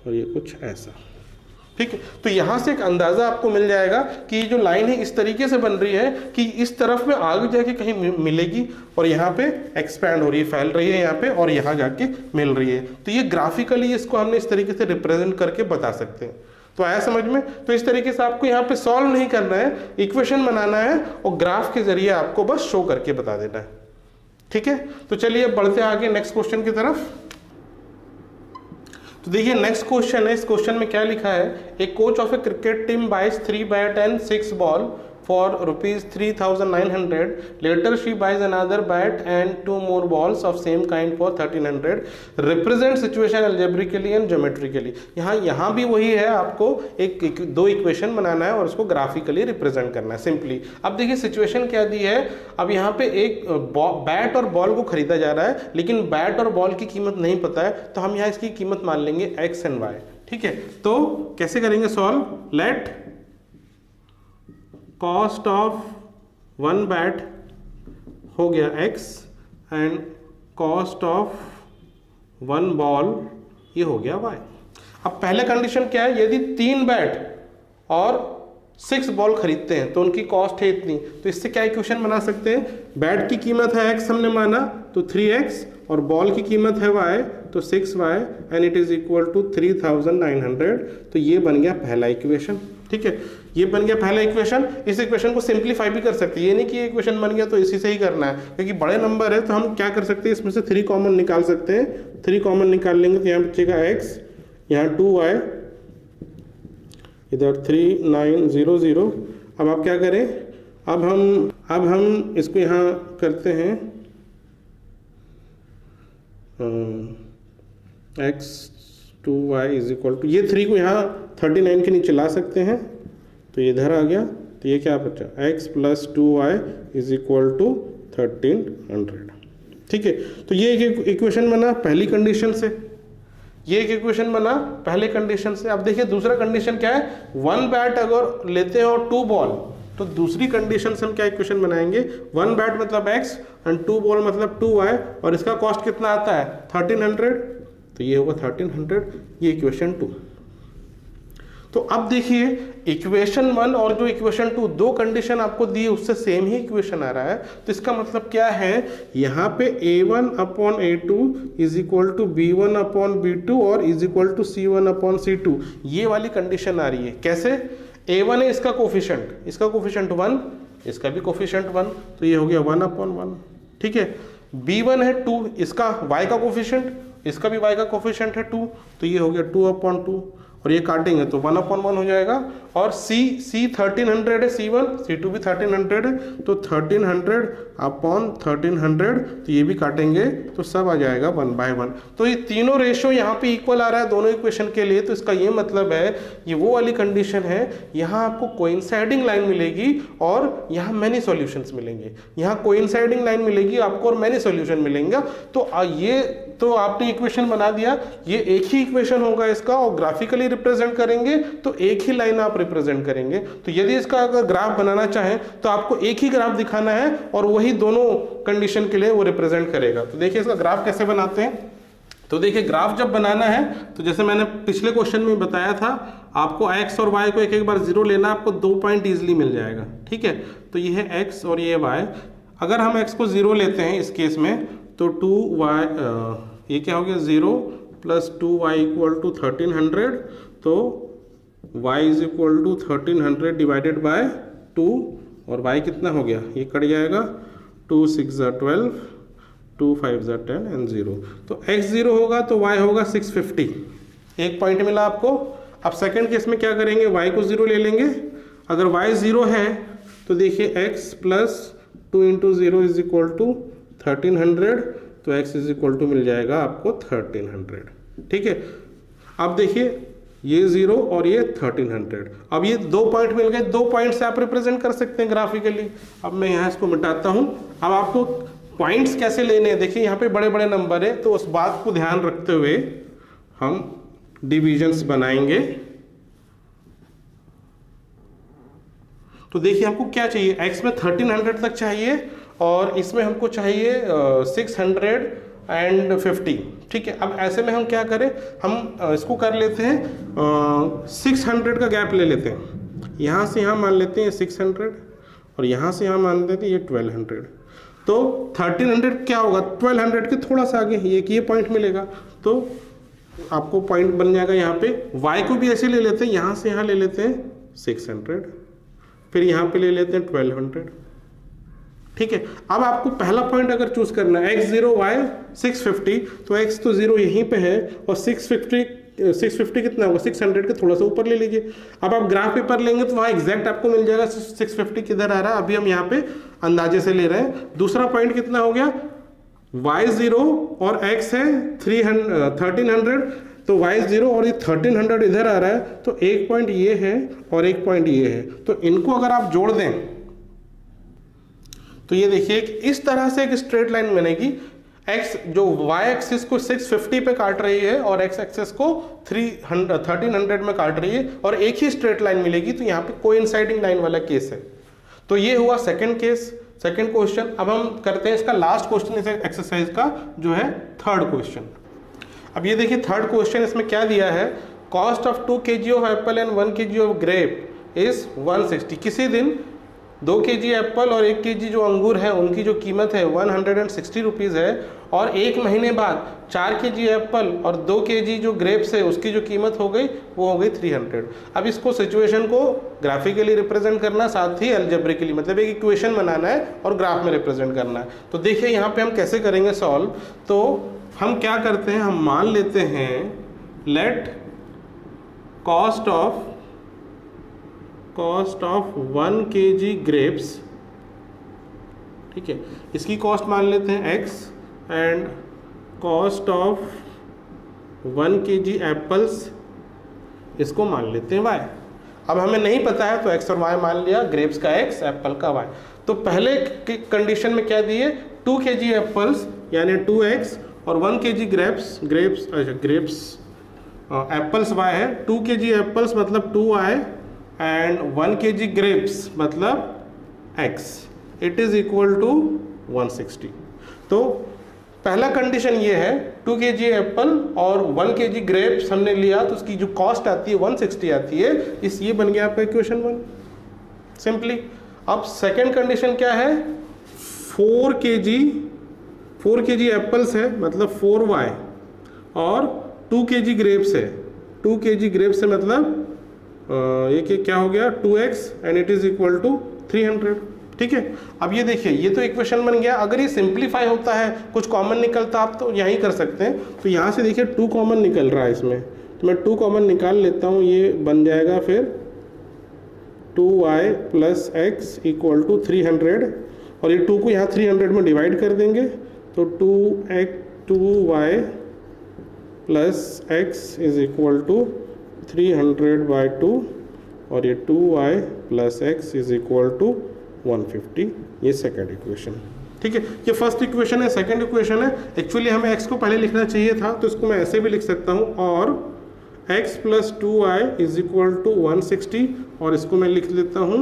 और ये कुछ ऐसा, ठीक है। तो यहाँ से एक अंदाजा आपको मिल जाएगा कि ये जो लाइन है इस तरीके से बन रही है कि इस तरफ में आगे जाके कहीं मिलेगी और यहाँ पे एक्सपैंड हो रही है, फैल रही है यहाँ पे, और यहाँ जाके मिल रही है। तो ये ग्राफिकली इसको हमने इस तरीके से रिप्रेजेंट करके बता सकते हैं। तो आया समझ में। तो इस तरीके से आपको यहाँ पे सॉल्व नहीं करना है, इक्वेशन बनाना है और ग्राफ के जरिए आपको बस शो करके बता देना है, ठीक है। तो चलिए अब बढ़ते हैं आगे नेक्स्ट क्वेश्चन की तरफ। तो देखिए नेक्स्ट क्वेश्चन है, इस क्वेश्चन में क्या लिखा है, a coach of a cricket team buys 3/10 6 ball for rupees 3,900. Later she buys another bat and 2 more balls of same kind for 1,300. Represent situation algebraically and geometrically. यहाँ भी वही है, आपको एक दो इक्वेशन बनाना है और उसको ग्राफिकली रिप्रेजेंट करना है सिंपली। अब देखिए सिचुएशन क्या दी है, अब यहाँ पे एक बैट और बॉल को खरीदा जा रहा है, लेकिन बैट और बॉल की कीमत नहीं पता है, तो हम यहाँ इसकी कीमत मान लेंगे x एंड y। ठीक है, तो कैसे करेंगे solve? Let cost of one bat हो गया x and cost of one ball ये हो गया y। अब पहले कंडीशन क्या है, यदि 3 बैट और 6 बॉल खरीदते हैं तो उनकी कॉस्ट है इतनी, तो इससे क्या इक्वेशन बना सकते हैं? बैट की कीमत है x हमने माना तो 3x और बॉल की कीमत है y तो 6y and it is equal to 3,900। तो ये बन गया पहला इक्वेशन। ठीक है, ये बन गया पहला इक्वेशन। इस इक्वेशन को सिंप्लीफाई भी कर सकते हैं, ये नहीं कि इक्वेशन बन गया तो इसी से ही करना है, क्योंकि बड़े नंबर है तो हम क्या कर सकते हैं, इसमें से 3 कॉमन निकाल सकते हैं। 3 कॉमन निकाल लेंगे तो यहाँ बचेगा x, यहाँ 2y, इधर 3,900। अब आप क्या करें, अब हम इसको यहाँ करते हैं x 2y is equal to, ये 3 को यहाँ 39 के नीचे ला सकते हैं तो ये इधर आ गया, तो ये क्या बचा, x plus 2y is equal to 1,300। ठीक है, तो ये एक इक्वेशन बना पहली कंडीशन से, ये एक इक्वेशन बना पहले कंडीशन से। अब देखिए दूसरा कंडीशन क्या है, 1 बैट अगर लेते हैं और 2 बॉल, तो दूसरी कंडीशन से हम क्या इक्वेशन बनाएंगे, 1 बैट मतलब x एंड 2 बॉल मतलब 2y, और इसका कॉस्ट कितना आता है 1,300, तो ये होगा 1,300, ये इक्वेशन 2। तो अब देखिए इक्वेशन 1 और जो इक्वेशन 2, दो कंडीशन आपको दी उससे सेम ही इक्वेशन आ रहा है, तो इसका मतलब क्या है, यहाँ पे a1 upon a2 is equal to b1 upon b2 और is equal to c1 upon c2, ये वाली कंडीशन आ रही है। कैसे, a1 है इसका कोफिशिएंट 1, इसका भी कोफिशिएंट 1, तो ये हो गया 1 अपॉन 1। ठीक है, b1 है 2, इसका y का कोफिशिएंट, इसका भी y का कोफिशिएंट है 2, तो ये हो गया 2 अपॉन 2, और ये काटेंगे तो 1 अपॉन 1 हो जाएगा। और c 1,300 है, c2 भी 1,300 है, तो 1,300 अपॉन 1,300, तो ये भी काटेंगे तो सब आ जाएगा 1/1। तो ये तीनों रेशो यहाँ पे इक्वल आ रहा है दोनों इक्वेशन के लिए, तो इसका ये मतलब है ये वो वाली कंडीशन है, यहाँ आपको कोइंसाइडिंग लाइन मिलेगी और यहाँ मैनी सॉल्यूशंस मिलेंगे, यहाँ कोइंसाइडिंग लाइन मिलेगी आपको और मैनी सॉल्यूशन मिलेंगे। तो ये तो आपने इक्वेशन बना दिया, ये एक ही इक्वेशन होगा इसका, और ग्राफिकली रिप्रेजेंट करेंगे तो एक ही लाइन आप रिप्रेजेंट करेंगे। तो यदि इसका अगर ग्राफ बनाना चाहें तो आपको एक ही ग्राफ दिखाना है और वही दोनों कंडीशन के लिए वो रिप्रेजेंट करेगा। तो देखिए इसका ग्राफ कैसे बनाते हैं, तो देखिए ग्राफ जब बनाना है तो जैसे मैंने पिछले क्वेश्चन में बताया था, आपको x और y को एक एक बार 0 लेना, आपको 2 पॉइंट ईजिली मिल जाएगा। ठीक है, तो ये है x और ये y। अगर हम x को 0 लेते हैं इस केस में तो 2y ये क्या हो गया 0 प्लस 2y इक्वल टू 1,300, तो y is equal to 1,300 divided by 2, और y कितना हो गया, ये कट जाएगा, 2 6 12, 2 5 10 एंड 0, तो x 0 होगा तो y होगा 650, एक पॉइंट मिला आपको। अब सेकंड केस में क्या करेंगे, y को 0 ले लेंगे, अगर y 0 है तो देखिए x plus 2 into 0 is equal to 1,300, तो x इज इक्वल टू मिल जाएगा आपको 1,300। ठीक है, अब देखिए ये 0 और ये 1,300, अब ये 2 पॉइंट मिल गए, 2 पॉइंट से आप रिप्रेजेंट कर सकते हैं ग्राफिकली। अब मैं यहाँ इसको मिटाता हूँ। अब आपको पॉइंट्स कैसे लेने हैं, देखिए यहाँ पे बड़े बड़े नंबर है, तो उस बात को ध्यान रखते हुए हम डिविजन्स बनाएंगे। तो देखिए हमको क्या चाहिए, x में 1,300 तक चाहिए और इसमें हमको चाहिए 650। ठीक है, अब ऐसे में हम क्या करें, हम इसको कर लेते हैं 600 का गैप ले लेते हैं, यहाँ से यहाँ मान लेते हैं 600 और यहाँ से यहाँ मान लेते हैं ये 1200, तो 1,300 क्या होगा 1200 के थोड़ा सा आगे ये पॉइंट मिलेगा, तो आपको पॉइंट बन जाएगा यहाँ पे। y को भी ऐसे ले लेते हैं, यहाँ से यहाँ ले लेते हैं 600, फिर यहाँ पे ले लेते हैं 1200। ठीक है, अब आपको पहला पॉइंट अगर चूज करना है x0 y 650, तो x तो 0 यहीं पे है और 650 650 कितना होगा, 600 के थोड़ा सा ऊपर ले लीजिए। अब आप ग्राफ पेपर लेंगे तो वहाँ एग्जैक्ट आपको मिल जाएगा 650 किधर आ रहा है, अभी हम यहाँ पे अंदाजे से ले रहे हैं। दूसरा पॉइंट कितना हो गया, y0 और x है 1300, तो y0 और ये 1300 इधर आ रहा है, तो एक पॉइंट ये है और एक पॉइंट ये है, तो इनको अगर आप जोड़ दें तो ये देखिए इस तरह से एक स्ट्रेट लाइन बनेगी। x जो y एक्सिस को 650 पे काट रही है और x एक्सिस को 1300 में काट रही है, और एक ही स्ट्रेट लाइन मिलेगी, तो यहाँ पे कोइंसाइडिंग लाइन वाला केस है। तो ये हुआ सेकंड केस, सेकंड क्वेश्चन। अब हम करते हैं इसका लास्ट क्वेश्चन इस एक्सरसाइज का, जो है थर्ड क्वेश्चन। अब ये देखिए थर्ड क्वेश्चन, इसमें क्या दिया है, cost of 2 kg of Apple and 1 kg of grape is 160। किसी दिन 2 kg एप्पल और 1 kg जो अंगूर है उनकी जो कीमत है 160 रुपीज़ है, और एक महीने बाद 4 kg एप्पल और 2 kg जो ग्रेप्स है उसकी जो कीमत हो गई वो हो गई 300। अब इसको सिचुएशन को ग्राफिकली रिप्रेजेंट करना, साथ ही अलजेब्रिकली, मतलब एक इक्वेशन बनाना है और ग्राफ में रिप्रेजेंट करना है। तो देखिए यहाँ पे हम कैसे करेंगे सॉल्व। तो हम क्या करते हैं, हम मान लेते हैं let cost of 1 kg grapes, ठीक है, इसकी कॉस्ट मान लेते हैं x, and cost of 1 kg apples इसको मान लेते हैं y। अब हमें नहीं पता है तो x और y मान लिया, ग्रेप्स का x, एप्पल का y। तो पहले कंडीशन में क्या दिए, 2 kg एप्पल्स यानी 2x और 1 kg ग्रेप्स एप्पल्स y है, 2 kg एप्पल्स मतलब 2y एंड 1 kg ग्रेप्स मतलब x, it is equal to 160। तो पहला कंडीशन ये है 2 kg एप्पल और 1 kg ग्रेप्स हमने लिया, तो उसकी जो कॉस्ट आती है 160 आती है, ये बन गया आपका इक्वेशन 1 सिंपली। अब सेकेंड कंडीशन क्या है, 4 kg एप्पल्स है मतलब 4y और 2 kg ग्रेप्स है, 2 kg ग्रेप्स है मतलब ये क्या हो गया 2x and it is equal to 300, ठीक है। अब ये देखिए ये तो इक्वेशन बन गया। अगर ये सिंप्लीफाई होता है, कुछ कॉमन निकलता, आप तो यहीं कर सकते हैं। तो यहाँ से देखिए 2 कॉमन निकल रहा है इसमें, तो मैं 2 कॉमन निकाल लेता हूँ, ये बन जाएगा फिर 2y plus x equal to 300, और ये 2 को यहाँ 300 में डिवाइड कर देंगे, तो 2y plus x is equal to 300/2, और ये 2y plus x is equal to 150, ये सेकंड इक्वेशन, ठीक है। ये फर्स्ट इक्वेशन है। सेकंड इक्वेशन है, एक्चुअली हमें x को पहले लिखना चाहिए था, तो इसको मैं ऐसे भी लिख सकता हूँ, और x plus 2y is equal to 160, और इसको मैं लिख लेता हूँ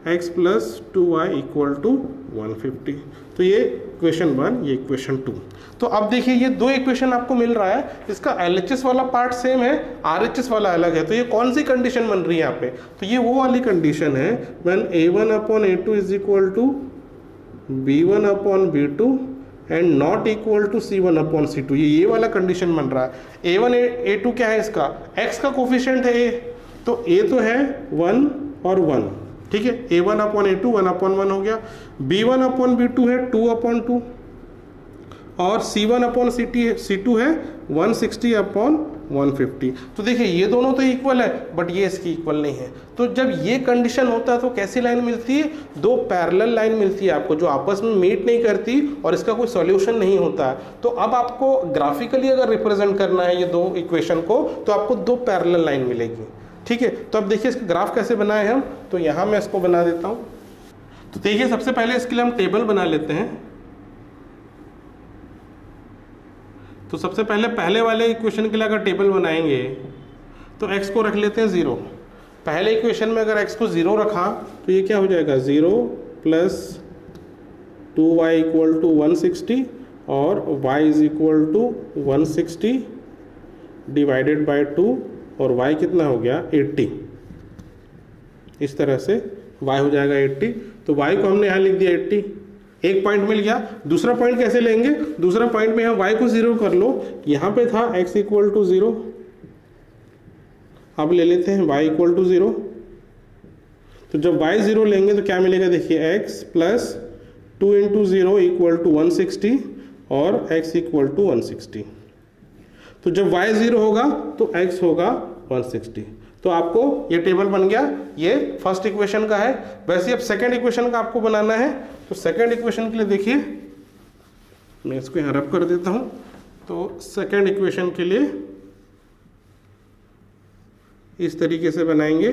x plus 2y equal to 150। तो ये इक्वेशन 1, ये इक्वेशन 2। तो अब देखिए ये 2 इक्वेशन आपको मिल रहा है, इसका LHS वाला पार्ट सेम है, RHS वाला अलग है। तो ये कौन सी कंडीशन बन रही है यहाँ पे, तो ये वो वाली कंडीशन है when A1/A2 is equal to B1/B2 and not equal to C1/C2, ये वाला कंडीशन बन रहा है। A1A2 क्या है, इसका x का कोफिशिएंट है a, तो a तो है 1 और 1, ठीक है। A1/A2 1/1 हो गया, B1/B2 है 2/2, और C1/C2 है 160/150। तो देखिए ये दोनों तो इक्वल है, बट ये इसकी इक्वल नहीं है। तो जब ये कंडीशन होता है तो कैसी लाइन मिलती है, 2 पैरेलल लाइन मिलती है आपको, जो आपस में मीट नहीं करती और इसका कोई सॉल्यूशन नहीं होता है। तो अब आपको ग्राफिकली अगर रिप्रेजेंट करना है ये 2 इक्वेशन को, तो आपको 2 पैरेलल लाइन मिलेगी, ठीक है। तो अब देखिए इसका ग्राफ कैसे बनाए हम, तो यहाँ मैं इसको बना देता हूँ। तो देखिए सबसे पहले इसके लिए हम टेबल बना लेते हैं। तो सबसे पहले वाले इक्वेशन के लिए अगर टेबल बनाएंगे तो x को रख लेते हैं 0। पहले इक्वेशन में अगर x को 0 रखा तो ये क्या हो जाएगा, 0 प्लस 2y इक्वल टू 160 और y is equal to 160 divided by 2, और y कितना हो गया 80। इस तरह से y हो जाएगा 80। तो y को हमने यहाँ लिख दिया 80, एक पॉइंट मिल गया। दूसरा पॉइंट कैसे लेंगे, दूसरा पॉइंट में यहाँ y को 0 कर लो, यहाँ पे था x इक्वल टू 0, अब ले लेते हैं y इक्वल टू 0। तो जब y 0 लेंगे तो क्या मिलेगा, देखिए x plus 2 into 0 equal to 160 और x इक्वल टू 160। तो जब y 0 होगा तो x होगा 160। तो आपको ये टेबल बन गया, ये फर्स्ट इक्वेशन का है। वैसे अब सेकंड इक्वेशन का आपको बनाना है, तो सेकंड इक्वेशन के लिए देखिए मैं इसको यहाँ रब कर देता हूँ। तो सेकंड इक्वेशन के लिए इस तरीके से बनाएंगे,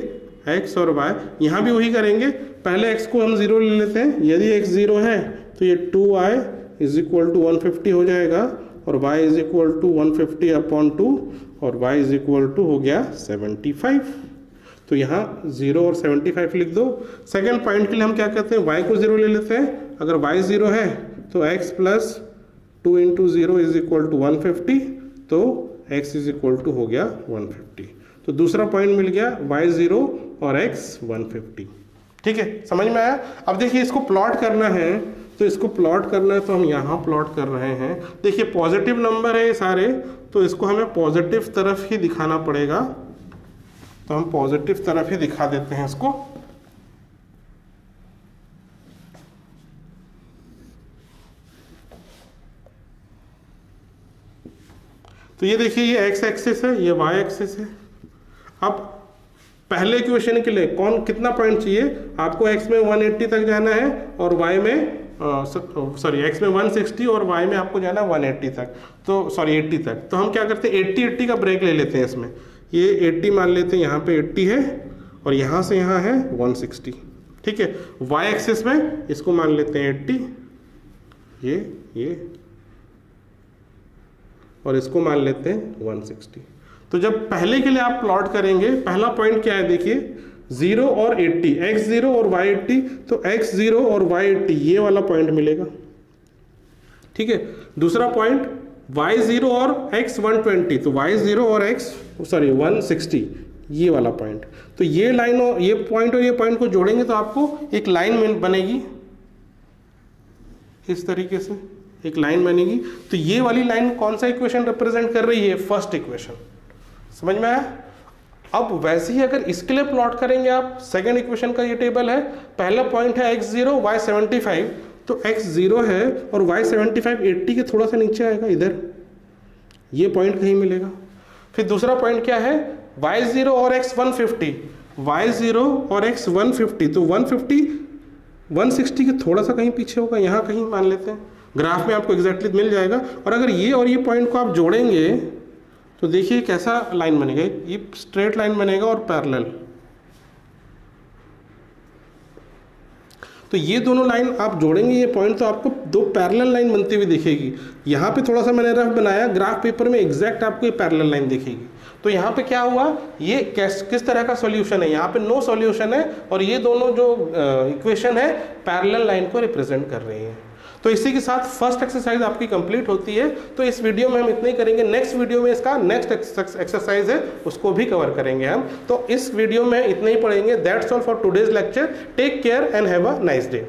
x और y यहाँ भी वही करेंगे। पहले x को हम 0 ले लेते हैं, यदि x 0 है तो ये 2y इज इक्वल टू 150 हो जाएगा, और y is equal to 150 upon 2, और y इज इक्वल टू हो गया 75। तो यहाँ 0 और 75 लिख दो। सेकेंड पॉइंट के लिए हम क्या करते हैं, y को 0 ले लेते हैं। अगर y 0 है तो x plus 2 into 0 is equal to 150, तो x इज इक्वल टू हो गया 150। तो दूसरा पॉइंट मिल गया, y 0 और x 150। ठीक है, समझ में आया। अब देखिए इसको प्लॉट करना है, तो इसको प्लॉट करना है तो हम यहाँ प्लॉट कर रहे हैं। देखिए पॉजिटिव नंबर है ये सारे, तो इसको हमें पॉजिटिव तरफ ही दिखाना पड़ेगा। तो हम पॉजिटिव तरफ ही दिखा देते हैं इसको। तो ये देखिए ये x एक्सिस है, ये y एक्सिस है। अब पहले इक्वेशन के लिए कौन कितना पॉइंट चाहिए आपको, x में 180 तक जाना है और y में x में 160 और y में आपको जाना है 180 तक, तो 80 तक। तो हम क्या करते हैं 80 का ब्रेक ले लेते हैं इसमें। ये 80 मान लेते हैं, यहाँ पे 80 है और यहाँ से यहाँ है 160। ठीक है, y एक्सिस में इसको मान लेते हैं 80, ये और इसको मान लेते हैं 160। तो जब पहले के लिए आप प्लॉट करेंगे, पहला पॉइंट क्या है देखिए 0 और 80, x 0 और y 80, तो x 0 और y 80 ये वाला पॉइंट मिलेगा। ठीक है, दूसरा पॉइंट y 0 और x 120, तो y 0 और x 160 ये वाला पॉइंट। तो ये लाइन और ये पॉइंट को जोड़ेंगे तो आपको एक लाइन बनेगी, इस तरीके से एक लाइन बनेगी। तो ये वाली लाइन कौन सा इक्वेशन रिप्रेजेंट कर रही है, फर्स्ट इक्वेशन। समझ में आया। अब वैसे ही अगर इसके लिए प्लॉट करेंगे आप, सेकंड इक्वेशन का ये टेबल है, पहला पॉइंट है x 0 y 75, तो x 0 है और y 75 80 के थोड़ा सा नीचे आएगा, इधर ये पॉइंट कहीं मिलेगा। फिर दूसरा पॉइंट क्या है y 0 और x 150, y 0 और x 150, तो 150 160 के थोड़ा सा कहीं पीछे होगा, यहाँ कहीं मान लेते हैं। ग्राफ में आपको एग्जैक्टली मिल जाएगा। और अगर ये और ये पॉइंट को आप जोड़ेंगे तो देखिए कैसा लाइन बनेगा, ये स्ट्रेट लाइन बनेगा और पैरेलल। तो ये दोनों लाइन आप जोड़ेंगे ये पॉइंट, तो आपको दो पैरेलल लाइन बनती हुई दिखेगी। यहाँ पे थोड़ा सा मैंने रफ बनाया, ग्राफ पेपर में एग्जैक्ट आपको ये पैरेलल लाइन दिखेगी। तो यहाँ पे क्या हुआ, ये किस तरह का सॉल्यूशन है, यहाँ पे नो सॉल्यूशन है, और ये दोनों जो इक्वेशन है पैरेलल लाइन को रिप्रेजेंट कर रही है। तो इसी के साथ फर्स्ट एक्सरसाइज आपकी कंप्लीट होती है। तो इस वीडियो में हम इतना ही करेंगे, नेक्स्ट वीडियो में इसका नेक्स्ट एक्सरसाइज है उसको भी कवर करेंगे हम। तो इस वीडियो में इतना ही पढ़ेंगे। That's all for today's lecture. Take care and have a nice day.